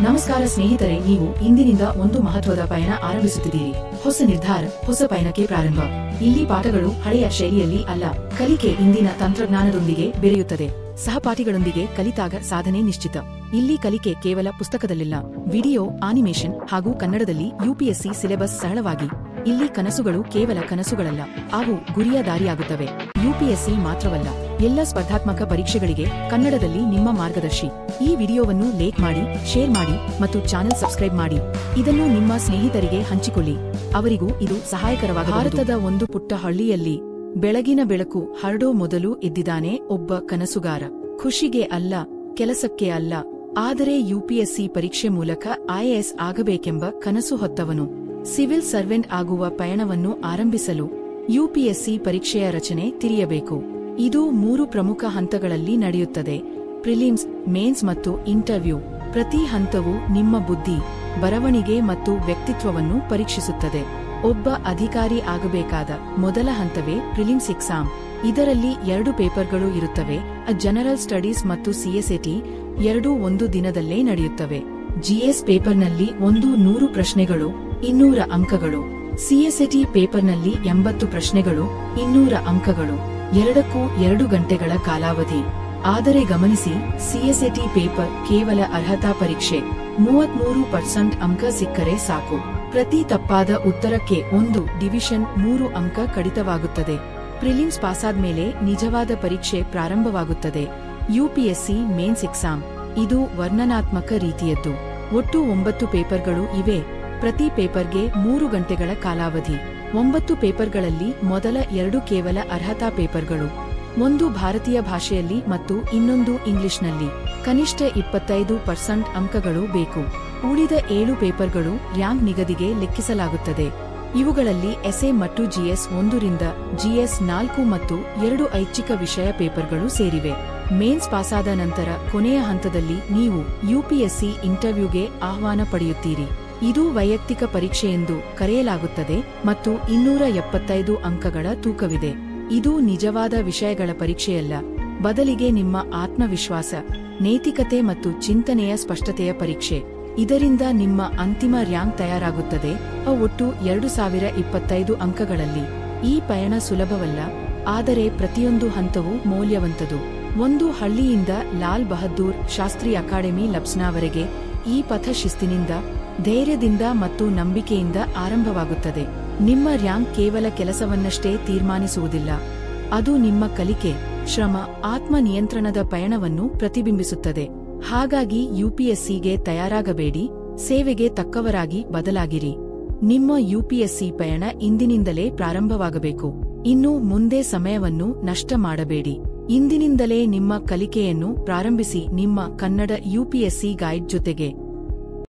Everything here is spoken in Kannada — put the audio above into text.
ನಮಸ್ಕಾರ ಸ್ನೇಹಿತರೆ, ನೀವು ಇಂದಿನಿಂದ ಒಂದು ಮಹತ್ವದ ಪಯಣ ಆರಂಭಿಸುತ್ತಿದ್ದೀರಿ. ಹೊಸ ನಿರ್ಧಾರ, ಹೊಸ ಪಯಣಕ್ಕೆ ಪ್ರಾರಂಭ. ಇಲ್ಲಿ ಪಾಠಗಳು ಹಳೆಯ ಶೈಲಿಯಲ್ಲಿ ಅಲ್ಲ, ಕಲಿಕೆ ಇಂದಿನ ತಂತ್ರಜ್ಞಾನದೊಂದಿಗೆ ಬೆರೆಯುತ್ತದೆ. ಸಹಪಾಠಿಗಳೊಂದಿಗೆ ಕಲಿತಾಗ ಸಾಧನೆ ನಿಶ್ಚಿತ. ಇಲ್ಲಿ ಕಲಿಕೆ ಕೇವಲ ಪುಸ್ತಕದಲ್ಲಿಲ್ಲ, ವಿಡಿಯೋ, ಆನಿಮೇಷನ್ ಹಾಗೂ ಕನ್ನಡದಲ್ಲಿ ಯುಪಿಎಸ್ಸಿ ಸಿಲೆಬಸ್ ಸರಳವಾಗಿ. ಇಲ್ಲಿ ಕನಸುಗಳು ಕೇವಲ ಕನಸುಗಳಲ್ಲ, ಅವು ಗುರಿಯ ದಾರಿಯಾಗುತ್ತವೆ. ಯುಪಿಎಸ್ಸಿ ಮಾತ್ರವಲ್ಲ, ಎಲ್ಲ ಸ್ಪರ್ಧಾತ್ಮಕ ಪರೀಕ್ಷೆಗಳಿಗೆ ಕನ್ನಡದಲ್ಲಿ ನಿಮ್ಮ ಮಾರ್ಗದರ್ಶಿ. ಈ ವಿಡಿಯೋವನ್ನು ಲೈಕ್ ಮಾಡಿ, ಶೇರ್ ಮಾಡಿ ಮತ್ತು ಚಾನೆಲ್ ಸಬ್ಸ್ಕ್ರೈಬ್ ಮಾಡಿ. ಇದನ್ನು ನಿಮ್ಮ ಸ್ನೇಹಿತರಿಗೆ ಹಂಚಿಕೊಳ್ಳಿ, ಅವರಿಗೂ ಇದು ಸಹಾಯಕರವಾಗಬಹುದು. ಭಾರತದ ಒಂದು ಪುಟ್ಟ ಹಳ್ಳಿಯಲ್ಲಿ ಬೆಳಗಿನ ಬೆಳಕು ಹರಡೋ ಮೊದಲು ಎದ್ದಿದ್ದಾನೆ ಒಬ್ಬ ಕನಸುಗಾರ. ಖುಷಿಗೆ ಅಲ್ಲ, ಕೆಲಸಕ್ಕೆ ಅಲ್ಲ, ಆದರೆ ಯುಪಿಎಸ್ಸಿ ಪರೀಕ್ಷೆ ಮೂಲಕ ಐಎಎಸ್ ಆಗಬೇಕೆಂಬ ಕನಸು ಹೊತ್ತವನು. ಸಿವಿಲ್ ಸರ್ವೆಂಟ್ ಆಗುವ ಪಯಣವನ್ನು ಆರಂಭಿಸಲು ಯುಪಿಎಸ್ಸಿ ಪರೀಕ್ಷೆಯ ರಚನೆ ತಿರಿಯಬೇಕು. ಇದು 3 ಪ್ರಮುಖ ಹಂತಗಳಲ್ಲಿ ನಡೆಯುತ್ತದೆ: ಪ್ರಿಲಿಮ್ಸ್, ಮೇನ್ಸ್ ಮತ್ತು ಇಂಟರ್ವ್ಯೂ. ಪ್ರತಿ ಹಂತವು ನಿಮ್ಮ ಬುದ್ಧಿ, ಬರವಣಿಗೆ ಮತ್ತು ವ್ಯಕ್ತಿತ್ವವನ್ನು ಪರೀಕ್ಷಿಸುತ್ತದೆ. ಒಬ್ಬ ಅಧಿಕಾರಿ ಆಗಬೇಕಾದ ಮೊದಲ ಹಂತವೇ ಪ್ರಿಲಿಮ್ಸ್ ಎಕ್ಸಾಮ್. ಇದರಲ್ಲಿ 2 ಪೇಪರ್ಗಳು ಇರುತ್ತವೆ: ಜನರಲ್ ಸ್ಟಡೀಸ್ ಮತ್ತು ಸಿಎಸ್ಎಟಿ. ಎರಡೂ ಒಂದು ದಿನದಲ್ಲೇ ನಡೆಯುತ್ತವೆ. ಜಿಎಸ್ ಪೇಪರ್ನಲ್ಲಿ 100 ಪ್ರಶ್ನೆಗಳು, 200 ಅಂಕಗಳು. ಸಿಎಸ್ಎಟಿ ಪೇಪರ್ನಲ್ಲಿ 80 ಪ್ರಶ್ನೆಗಳು, 200 ಅಂಕಗಳು. ಎರಡಕ್ಕೂ 2 ಗಂಟೆಗಳ ಕಾಲಾವಧಿ. ಆದರೆ ಗಮನಿಸಿ, ಸಿಎಸ್ಎಟಿ ಪೇಪರ್ ಕೇವಲ ಅರ್ಹತಾ ಪರೀಕ್ಷೆ. 33% ಅಂಕ ಸಿಕ್ಕರೆ ಸಾಕು. ಪ್ರತಿ ತಪ್ಪಾದ ಉತ್ತರಕ್ಕೆ 1 ಡಿವಿಷನ್ 3 ಅಂಕ ಕಡಿತವಾಗುತ್ತದೆ. ಪ್ರಿಲಿಮ್ಸ್ ಪಾಸಾದ್ಮೇಲೆ ನಿಜವಾದ ಪರೀಕ್ಷೆ ಪ್ರಾರಂಭವಾಗುತ್ತದೆ: ಯುಪಿಎಸ್ಸಿ ಮೇನ್ಸ್ ಎಕ್ಸಾಮ್. ಇದು ವರ್ಣನಾತ್ಮಕ ರೀತಿಯದ್ದು. ಒಟ್ಟು 9 ಪೇಪರ್ಗಳು ಇವೆ. ಪ್ರತಿ ಪೇಪರ್ಗೆ 3 ಗಂಟೆಗಳ ಕಾಲಾವಧಿ. 9 ಪೇಪರ್ಗಳಲ್ಲಿ ಮೊದಲ 2 ಕೇವಲ ಅರ್ಹತಾ ಪೇಪರ್ಗಳು, ಒಂದು ಭಾರತೀಯ ಭಾಷೆಯಲ್ಲಿ ಮತ್ತು ಇನ್ನೊಂದು ಇಂಗ್ಲಿಷ್ನಲ್ಲಿ. ಕನಿಷ್ಠ 25% ಅಂಕಗಳು ಬೇಕು. ಉಳಿದ 7 ಪೇಪರ್ಗಳು ರ್ಯಾಂಕ್ ನಿಗದಿಗೆ ಲೆಕ್ಕಿಸಲಾಗುತ್ತದೆ. ಇವುಗಳಲ್ಲಿ ಎಸ್ಎ ಮತ್ತು ಜಿಎಸ್ 1 ರಿಂದ ಜಿಎಸ್ 4 ಮತ್ತು 2 ಐಚ್ಛಿಕ ವಿಷಯ ಪೇಪರ್ಗಳು ಸೇರಿವೆ. ಮೇನ್ಸ್ ಪಾಸಾದ ನಂತರ ಕೊನೆಯ ಹಂತದಲ್ಲಿ ನೀವು ಯುಪಿಎಸ್ಸಿ ಇಂಟರ್ವ್ಯೂಗೆ ಆಹ್ವಾನ ಪಡೆಯುತ್ತೀರಿ. ಇದು ವೈಯಕ್ತಿಕ ಪರೀಕ್ಷೆಯೆಂದು ಕರೆಯಲಾಗುತ್ತದೆ ಮತ್ತು 275 ಅಂಕಗಳ ತೂಕವಿದೆ. ಇದು ನಿಜವಾದ ವಿಷಯಗಳ ಪರೀಕ್ಷೆಯಲ್ಲ, ಬದಲಿಗೆ ನಿಮ್ಮ ಆತ್ಮವಿಶ್ವಾಸ, ನೈತಿಕತೆ ಮತ್ತು ಚಿಂತನೆಯ ಸ್ಪಷ್ಟತೆಯ ಪರೀಕ್ಷೆ. ಇದರಿಂದ ನಿಮ್ಮ ಅಂತಿಮ ರ್ಯಾಂಕ್ ತಯಾರಾಗುತ್ತದೆ, ಒಟ್ಟು 2025 ಅಂಕಗಳಲ್ಲಿ. ಈ ಪಯಣ ಸುಲಭವಲ್ಲ, ಆದರೆ ಪ್ರತಿಯೊಂದು ಹಂತವೂ ಮೌಲ್ಯವಂತದು. ಒಂದು ಹಳ್ಳಿಯಿಂದ ಲಾಲ್ ಬಹದ್ದೂರ್ ಶಾಸ್ತ್ರಿ ಅಕಾಡೆಮಿ ಲಬ್ಸ್ನಾವರೆಗೆ ಈ ಪಥ ಶಿಸ್ತಿನಿಂದ, ಧೈರ್ಯದಿಂದ ಮತ್ತು ನಂಬಿಕೆಯಿಂದ ಆರಂಭವಾಗುತ್ತದೆ. ನಿಮ್ಮ ರ್ಯಾಂಕ್ ಕೇವಲ ಕೆಲಸವನ್ನಷ್ಟೇ ತೀರ್ಮಾನಿಸುವುದಿಲ್ಲ, ಅದು ನಿಮ್ಮ ಕಲಿಕೆ, ಶ್ರಮ, ಆತ್ಮ ನಿಯಂತ್ರಣದ ಪಯಣವನ್ನು ಪ್ರತಿಬಿಂಬಿಸುತ್ತದೆ. ಹಾಗಾಗಿ ಯುಪಿಎಸ್ಸಿಗೆ ತಯಾರಾಗಬೇಡಿ, ಸೇವೆಗೆ ತಕ್ಕವರಾಗಿ ಬದಲಾಗಿರಿ. ನಿಮ್ಮ ಯುಪಿಎಸ್ಸಿ ಪಯಣ ಇಂದಿನಿಂದಲೇ ಪ್ರಾರಂಭವಾಗಬೇಕು. ಇನ್ನು ಮುಂದೆ ಸಮಯವನ್ನು ನಷ್ಟ ಮಾಡಬೇಡಿ. ಇಂದಿನಿಂದಲೇ ನಿಮ್ಮ ಕಲಿಕೆಯನ್ನು ಪ್ರಾರಂಭಿಸಿ, ನಿಮ್ಮ ಕನ್ನಡ ಯುಪಿಎಸ್ಸಿ ಗೈಡ್ ಜೊತೆಗೆ.